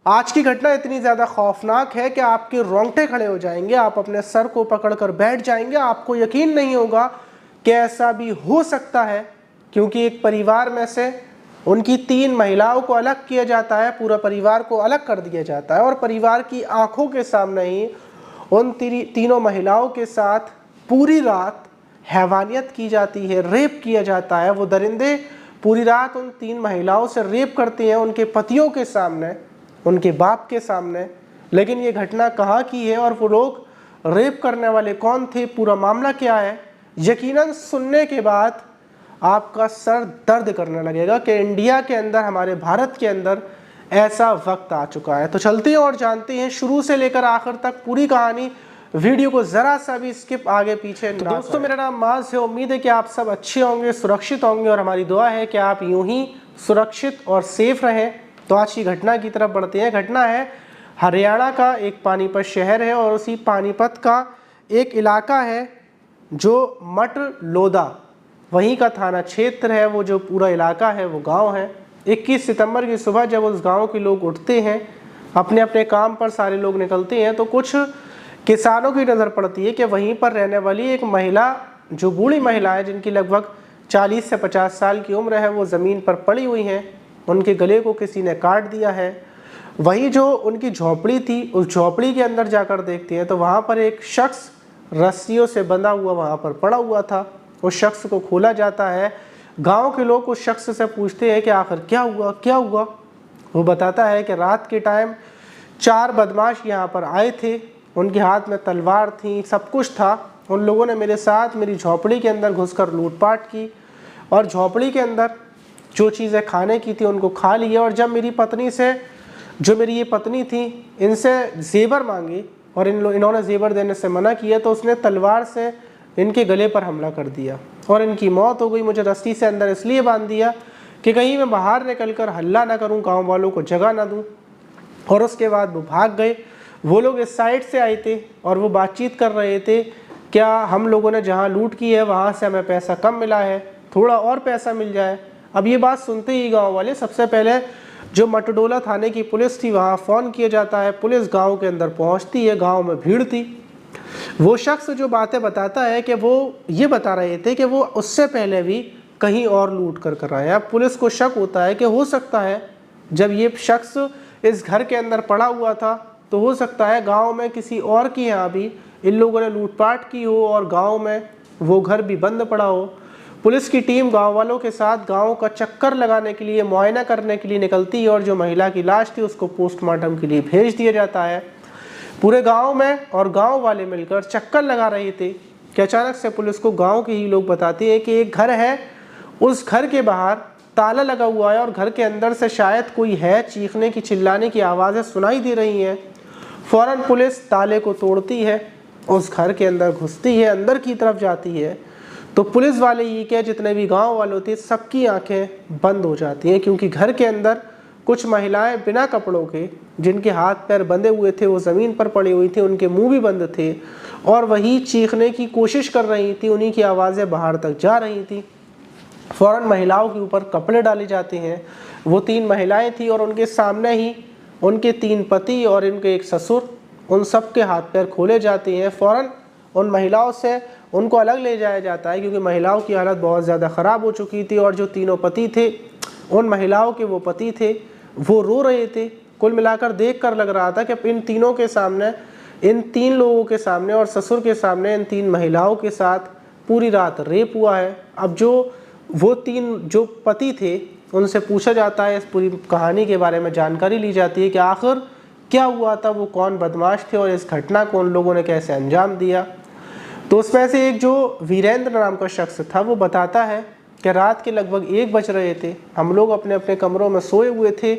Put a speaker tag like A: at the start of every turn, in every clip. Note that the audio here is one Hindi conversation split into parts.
A: आज की घटना इतनी ज़्यादा खौफनाक है कि आपके रोंगटे खड़े हो जाएंगे, आप अपने सर को पकड़कर बैठ जाएंगे। आपको यकीन नहीं होगा कि ऐसा भी हो सकता है, क्योंकि एक परिवार में से उनकी 3 महिलाओं को अलग किया जाता है, पूरा परिवार को अलग कर दिया जाता है और परिवार की आंखों के सामने ही उन तीनों महिलाओं के साथ पूरी रात हैवानियत की जाती है, रेप किया जाता है। वो दरिंदे पूरी रात उन 3 महिलाओं से रेप करते हैं, उनके पतियों के सामने, उनके बाप के सामने। लेकिन ये घटना कहाँ की है और वो लोग रेप करने वाले कौन थे, पूरा मामला क्या है, यकीनन सुनने के बाद आपका सर दर्द करने लगेगा कि इंडिया के अंदर, हमारे भारत के अंदर ऐसा वक्त आ चुका है। तो चलते हैं और जानते हैं शुरू से लेकर आखिर तक पूरी कहानी। वीडियो को जरा सा भी स्किप आगे पीछे तो दोस्तों, मेरा नाम माज है। उम्मीद है कि आप सब अच्छे होंगे, सुरक्षित होंगे और हमारी दुआ है कि आप यूं ही सुरक्षित और सेफ रहें। तो आज की घटना की तरफ बढ़ते हैं। घटना है हरियाणा का एक पानीपत शहर है और उसी पानीपत का एक इलाका है जो मटलोदा, वहीं का थाना क्षेत्र है। वो जो पूरा इलाका है वो गांव है। 21 सितंबर की सुबह जब उस गांव के लोग उठते हैं, अपने अपने काम पर सारे लोग निकलते हैं, तो कुछ किसानों की नज़र पड़ती है कि वहीं पर रहने वाली एक महिला, जो बूढ़ी महिला है, जिनकी लगभग 40 से 50 साल की उम्र है, वो ज़मीन पर पड़ी हुई हैं। उनके गले को किसी ने काट दिया है। वहीं जो उनकी झोपड़ी थी, उस झोपड़ी के अंदर जाकर देखते हैं तो वहाँ पर एक शख्स रस्सियों से बंधा हुआ वहाँ पर पड़ा हुआ था। उस शख्स को खोला जाता है। गांव के लोग उस शख्स से पूछते हैं कि आखिर क्या हुआ, क्या हुआ। वो बताता है कि रात के टाइम 4 बदमाश यहाँ पर आए थे, उनके हाथ में तलवार थी, सब कुछ था। उन लोगों ने मेरे साथ मेरी झोपड़ी के अंदर घुसकर लूटपाट की और झोपड़ी के अंदर जो चीज़ें खाने की थी उनको खा लिया। और जब मेरी पत्नी से, जो मेरी ये पत्नी थी, इनसे जेवर मांगी और इन्होंने जेवर देने से मना किया, तो उसने तलवार से इनके गले पर हमला कर दिया और इनकी मौत हो गई। मुझे रस्सी से अंदर इसलिए बांध दिया कि कहीं मैं बाहर निकलकर हल्ला ना करूं, गांव वालों को जगह ना दूं। और उसके बाद वो भाग गए। वो लोग इस साइड से आए थे और वो बातचीत कर रहे थे, क्या हम लोगों ने जहां लूट की है वहां से हमें पैसा कम मिला है, थोड़ा और पैसा मिल जाए। अब ये बात सुनते ही गाँव वाले, सबसे पहले जो मटडोला थाने की पुलिस थी वहाँ फ़ोन किया जाता है। पुलिस गाँव के अंदर पहुँचती है। गाँव में भीड़ थी। वो शख्स जो बातें बताता है कि वो ये बता रहे थे कि वो उससे पहले भी कहीं और लूट कर आए। अब पुलिस को शक होता है कि हो सकता है जब ये शख्स इस घर के अंदर पड़ा हुआ था तो हो सकता है गांव में किसी और के यहाँ भी इन लोगों ने लूटपाट की हो और गांव में वो घर भी बंद पड़ा हो। पुलिस की टीम गांव वालों के साथ गांव का चक्कर लगाने के लिए, मुआयना करने के लिए निकलती है और जो महिला की लाश थी उसको पोस्टमार्टम के लिए भेज दिया जाता है। पूरे गांव में और गांव वाले मिलकर चक्कर लगा रहे थे कि अचानक से पुलिस को गांव के ही लोग बताते हैं कि एक घर है, उस घर के बाहर ताला लगा हुआ है और घर के अंदर से शायद कोई है, चीखने की, चिल्लाने की आवाज़ें सुनाई दे रही हैं। फ़ौरन पुलिस ताले को तोड़ती है, उस घर के अंदर घुसती है, अंदर की तरफ जाती है। तो पुलिस वाले ये क्या, जितने भी गांव वाले होते, सबकी आंखें बंद हो जाती हैं, क्योंकि घर के अंदर कुछ महिलाएं बिना कपड़ों के, जिनके हाथ पैर बंधे हुए थे, वो ज़मीन पर पड़ी हुई थी, उनके मुंह भी बंद थे और वही चीखने की कोशिश कर रही थी। उन्हीं की आवाज़ें बाहर तक जा रही थी। फ़ौरन महिलाओं के ऊपर कपड़े डाले जाते हैं। वो 3 महिलाएं थी और उनके सामने ही उनके 3 पति और इनके एक ससुर, उन सब के हाथ पैर खोले जाते हैं। फ़ौरन उन महिलाओं से उनको अलग ले जाया जाता है, क्योंकि महिलाओं की हालत बहुत ज़्यादा ख़राब हो चुकी थी और जो तीनों पति थे, उन महिलाओं के वो पति थे, वो रो रहे थे। कुल मिलाकर देख कर लग रहा था कि इन तीनों के सामने, इन 3 लोगों के सामने और ससुर के सामने इन 3 महिलाओं के साथ पूरी रात रेप हुआ है। अब जो वो 3 जो पति थे उनसे पूछा जाता है, इस पूरी कहानी के बारे में जानकारी ली जाती है कि आखिर क्या हुआ था, वो कौन बदमाश थे और इस घटना को उन लोगों ने कैसे अंजाम दिया। तो उसमें से एक जो वीरेंद्र नाम का शख्स था वो बताता है कि रात के लगभग 1 बज रहे थे। हम लोग अपने अपने कमरों में सोए हुए थे।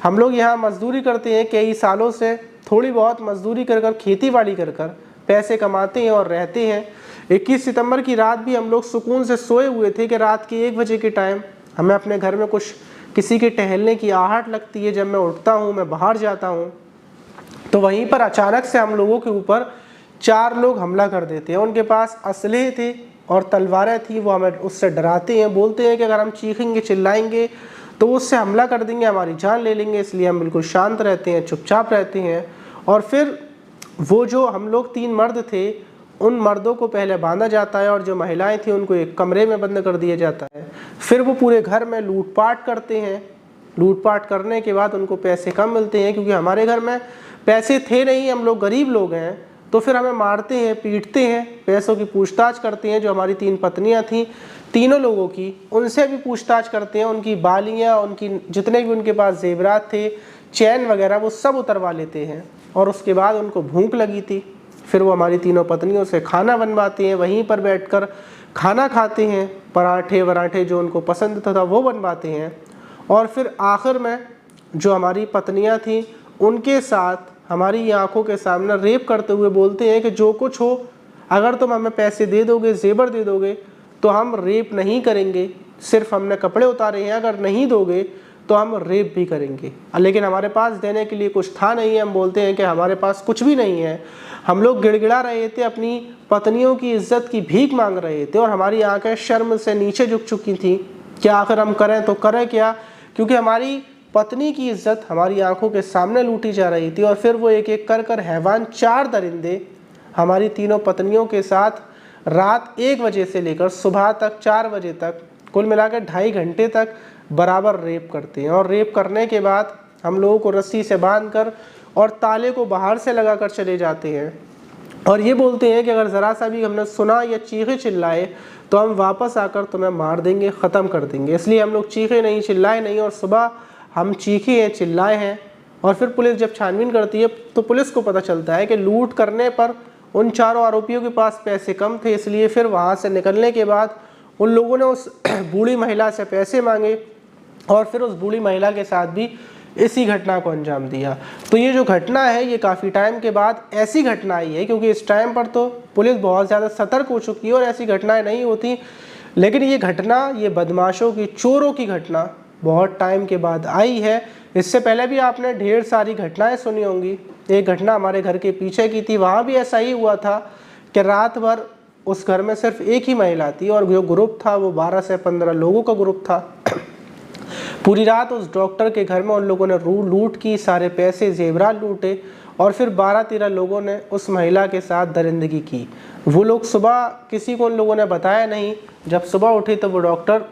A: हम लोग यहाँ मजदूरी करते हैं, कई सालों से थोड़ी बहुत मजदूरी कर खेती बाड़ी कर पैसे कमाते हैं और रहते हैं। 21 सितंबर की रात भी हम लोग सुकून से सोए हुए थे कि रात के 1 बजे के टाइम हमें अपने घर में कुछ किसी के टहलने की आहट लगती है। जब मैं उठता हूँ, मैं बाहर जाता हूँ, तो वहीं पर अचानक से हम लोगों के ऊपर 4 लोग हमला कर देते हैं। उनके पास असलहे थे और तलवारें थी। वो हमें उससे डराते हैं, बोलते हैं कि अगर हम चीखेंगे, चिल्लाएंगे तो वो उससे हमला कर देंगे, हमारी जान ले लेंगे। इसलिए हम बिल्कुल शांत रहते हैं, चुपचाप रहते हैं। और फिर वो जो हम लोग 3 मर्द थे, उन मर्दों को पहले बांधा जाता है और जो महिलाएं थी उनको एक कमरे में बंद कर दिया जाता है। फिर वो पूरे घर में लूटपाट करते हैं। लूटपाट करने के बाद उनको पैसे कम मिलते हैं, क्योंकि हमारे घर में पैसे थे नहीं, हम लोग गरीब लोग हैं, तो फिर हमें मारते हैं, पीटते हैं, पैसों की पूछताछ करते हैं। जो हमारी 3 पत्नियां थीं, तीनों लोगों की, उनसे भी पूछताछ करते हैं। उनकी बालियां, उनकी जितने भी उनके पास जेवरात थे, चैन वगैरह, वो सब उतरवा लेते हैं। और उसके बाद उनको भूख लगी थी, फिर वो हमारी तीनों पत्नियों से खाना बनवाते हैं, वहीं पर बैठकर खाना खाते हैं। पराठे वराठे जो उनको पसंद था वो बनवाते हैं। और फिर आखिर में जो हमारी पत्नियां थीं, उनके साथ हमारी आंखों के सामने रेप करते हुए बोलते हैं कि जो कुछ हो, अगर तुम हमें पैसे दे दोगे, जेवर दे दोगे, तो हम रेप नहीं करेंगे, सिर्फ हमने कपड़े उतारे हैं, अगर नहीं दोगे तो हम रेप भी करेंगे। लेकिन हमारे पास देने के लिए कुछ था नहीं है। हम बोलते हैं कि हमारे पास कुछ भी नहीं है। हम लोग गिड़गिड़ा रहे थे, अपनी पत्नियों की इज्जत की भीख मांग रहे थे, और हमारी आंखें शर्म से नीचे झुक चुकी थी कि आखिर हम करें तो करें क्या, क्योंकि हमारी पत्नी की इज्जत हमारी आंखों के सामने लूटी जा रही थी। और फिर वो एक एक कर हैवान 4 दरिंदे हमारी तीनों पत्नियों के साथ रात 1 बजे से लेकर सुबह तक 4 बजे तक, कुल मिलाकर 2.5 घंटे तक बराबर रेप करते हैं। और रेप करने के बाद हम लोगों को रस्सी से बांधकर और ताले को बाहर से लगाकर चले जाते हैं। और ये बोलते हैं कि अगर ज़रा सा भी हमने सुना या चीखे चिल्लाए तो हम वापस आकर तुम्हें मार देंगे, ख़त्म कर देंगे। इसलिए हम लोग चीखे नहीं, चिल्लाए नहीं, और सुबह हम चीखे हैं, चिल्लाए हैं। और फिर पुलिस जब छानबीन करती है तो पुलिस को पता चलता है कि लूट करने पर उन 4 आरोपियों के पास पैसे कम थे। इसलिए फिर वहाँ से निकलने के बाद उन लोगों ने उस बूढ़ी महिला से पैसे मांगे, और फिर उस बूढ़ी महिला के साथ भी इसी घटना को अंजाम दिया। तो ये जो घटना है, ये काफ़ी टाइम के बाद ऐसी घटना आई है, क्योंकि इस टाइम पर तो पुलिस बहुत ज़्यादा सतर्क हो चुकी है और ऐसी घटनाएं नहीं होती। लेकिन ये घटना, ये बदमाशों की, चोरों की घटना बहुत टाइम के बाद आई है। इससे पहले भी आपने ढेर सारी घटनाएं सुनी होंगी। एक घटना हमारे घर के पीछे की थी, वहाँ भी ऐसा ही हुआ था कि रात भर उस घर में सिर्फ एक ही महिला थी, और जो ग्रुप था वो 12 से 15 लोगों का ग्रुप था। पूरी रात उस डॉक्टर के घर में उन लोगों ने लूट की, सारे पैसे जेवरात लूटे, और फिर 12-13 लोगों ने उस महिला के साथ दरिंदगी की। वो लोग सुबह, किसी को उन लोगों ने बताया नहीं। जब सुबह उठे तो वो डॉक्टर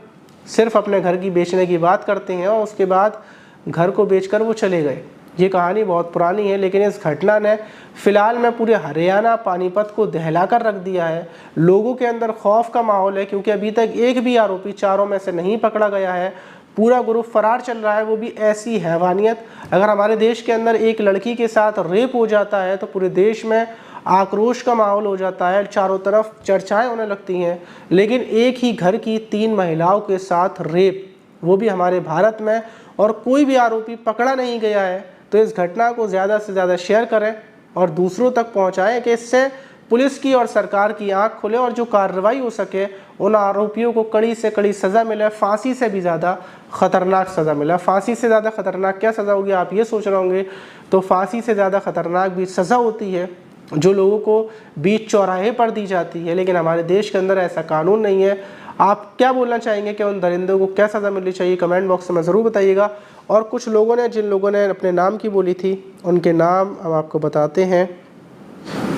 A: सिर्फ अपने घर की बेचने की बात करते हैं, और उसके बाद घर को बेचकर वो चले गए। ये कहानी बहुत पुरानी है, लेकिन इस घटना ने फिलहाल में पूरे हरियाणा, पानीपत को दहला कर रख दिया है। लोगों के अंदर खौफ का माहौल है, क्योंकि अभी तक एक भी आरोपी 4 में से नहीं पकड़ा गया है। पूरा ग्रुप फरार चल रहा है, वो भी ऐसी हैवानियत। अगर हमारे देश के अंदर एक लड़की के साथ रेप हो जाता है तो पूरे देश में आक्रोश का माहौल हो जाता है, चारों तरफ चर्चाएं होने लगती हैं। लेकिन एक ही घर की 3 महिलाओं के साथ रेप, वो भी हमारे भारत में, और कोई भी आरोपी पकड़ा नहीं गया है। तो इस घटना को ज़्यादा से ज़्यादा शेयर करें और दूसरों तक पहुँचाएँ, कि इससे पुलिस की और सरकार की आंख खुले, और जो कार्रवाई हो सके उन आरोपियों को कड़ी से कड़ी सज़ा मिले। फांसी से भी ज़्यादा ख़तरनाक सज़ा मिले। फांसी से ज़्यादा ख़तरनाक क्या सज़ा होगी, आप ये सोच रहे होंगे। तो फांसी से ज़्यादा ख़तरनाक भी सज़ा होती है जो लोगों को बीच चौराहे पर दी जाती है, लेकिन हमारे देश के अंदर ऐसा कानून नहीं है। आप क्या बोलना चाहेंगे कि उन दरिंदों को क्या सज़ा मिलनी चाहिए, कमेंट बॉक्स में ज़रूर बताइएगा। और कुछ लोगों ने, जिन लोगों ने अपने नाम की बोली थी, उनके नाम हम आपको बताते हैं।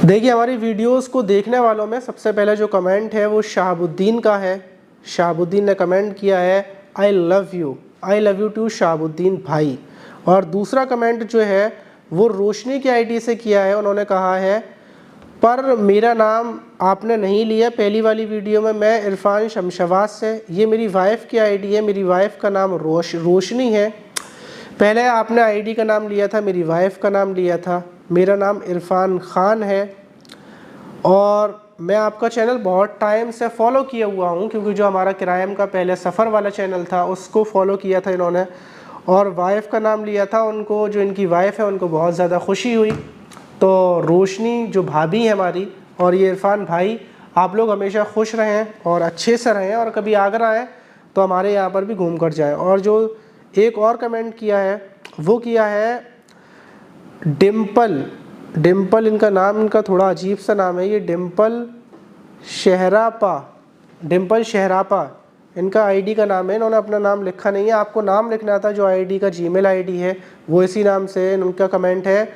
A: देखिए, हमारी वीडियोस को देखने वालों में सबसे पहले जो कमेंट है वो शाहबुद्दीन का है। शाहबुद्दीन ने कमेंट किया है, I love you too Shahabuddin भाई। और दूसरा कमेंट जो है वो रोशनी की आईडी से किया है। उन्होंने कहा है, पर मेरा नाम आपने नहीं लिया पहली वाली वीडियो में, मैं इरफान शमशवास से। ये मेरी वाइफ़ की आईडी है, मेरी वाइफ़ का नाम रोशनी है। पहले आपने आईडी का नाम लिया था, मेरी वाइफ़ का नाम लिया था। मेरा नाम इरफान ख़ान है, और मैं आपका चैनल बहुत टाइम से फॉलो किया हुआ हूँ, क्योंकि जो हमारा किरायम का पहले सफ़र वाला चैनल था उसको फॉलो किया था इन्होंने, और वाइफ़ का नाम लिया था। उनको, जो इनकी वाइफ़ है, उनको बहुत ज़्यादा खुशी हुई। तो रोशनी जो भाभी है हमारी, और ये इरफान भाई, आप लोग हमेशा खुश रहें और अच्छे से रहें, और कभी आगरा आएँ तो हमारे यहाँ पर भी घूम कर जाएँ। और जो एक और कमेंट किया है वो किया है डिम्पल, इनका नाम, इनका थोड़ा अजीब सा नाम है ये, डिम्पल शहरापा इनका आईडी का नाम है, इन्होंने अपना नाम लिखा नहीं है, आपको नाम लिखना था जो आईडी का जीमेल आईडी है वो इसी नाम से। उनका कमेंट है,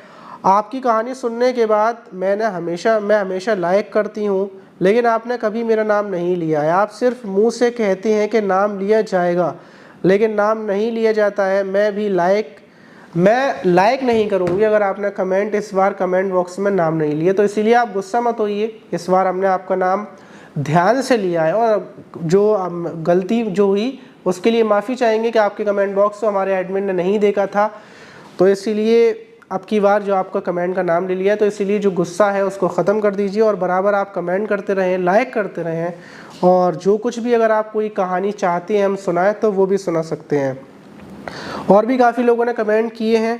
A: आपकी कहानी सुनने के बाद मैं हमेशा लाइक करती हूँ, लेकिन आपने कभी मेरा नाम नहीं लिया है। आप सिर्फ मुंह से कहते हैं कि नाम लिया जाएगा, लेकिन नाम नहीं लिया जाता है। मैं लाइक नहीं करूँगी अगर आपने इस बार कमेंट बॉक्स में नाम नहीं लिया। तो इसीलिए आप गुस्सा मत होइए, इस बार हमने आपका नाम ध्यान से लिया है और जो गलती जो हुई उसके लिए माफ़ी चाहेंगे कि आपके कमेंट बॉक्स को हमारे एडमिन ने नहीं देखा था, तो इसीलिए अब की बार जो आपका कमेंट का नाम ले लिया। तो इसीलिए जो गुस्सा है उसको ख़त्म कर दीजिए और बराबर आप कमेंट करते रहें, लाइक करते रहें, और जो कुछ भी अगर आप कोई कहानी चाहते हैं हम सुनाएं तो वो भी सुना सकते हैं। और भी काफ़ी लोगों ने कमेंट किए हैं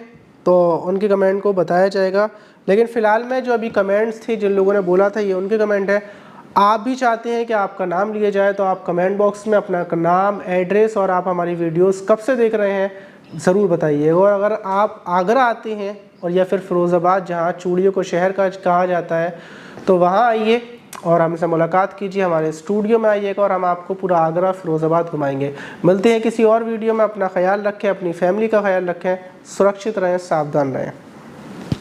A: तो उनके कमेंट को बताया जाएगा, लेकिन फ़िलहाल में जो अभी कमेंट्स थे जिन लोगों ने बोला था ये उनके कमेंट है। आप भी चाहते हैं कि आपका नाम लिया जाए तो आप कमेंट बॉक्स में अपना नाम, एड्रेस और आप हमारी वीडियोस कब से देख रहे हैं ज़रूर बताइए। और अगर आप आगरा आते हैं और या फिर फ़िरोज़ाबाद जहाँ चूड़ियों को शहर का कहा जाता है तो वहाँ आइए और हमसे मुलाकात कीजिए, हमारे स्टूडियो में आइएगा और हम आपको पूरा आगरा फ़िरोज़ाबाद घुमाएंगे। मिलते हैं किसी और वीडियो में। अपना ख्याल रखें, अपनी फैमिली का ख्याल रखें, सुरक्षित रहें, सावधान रहें।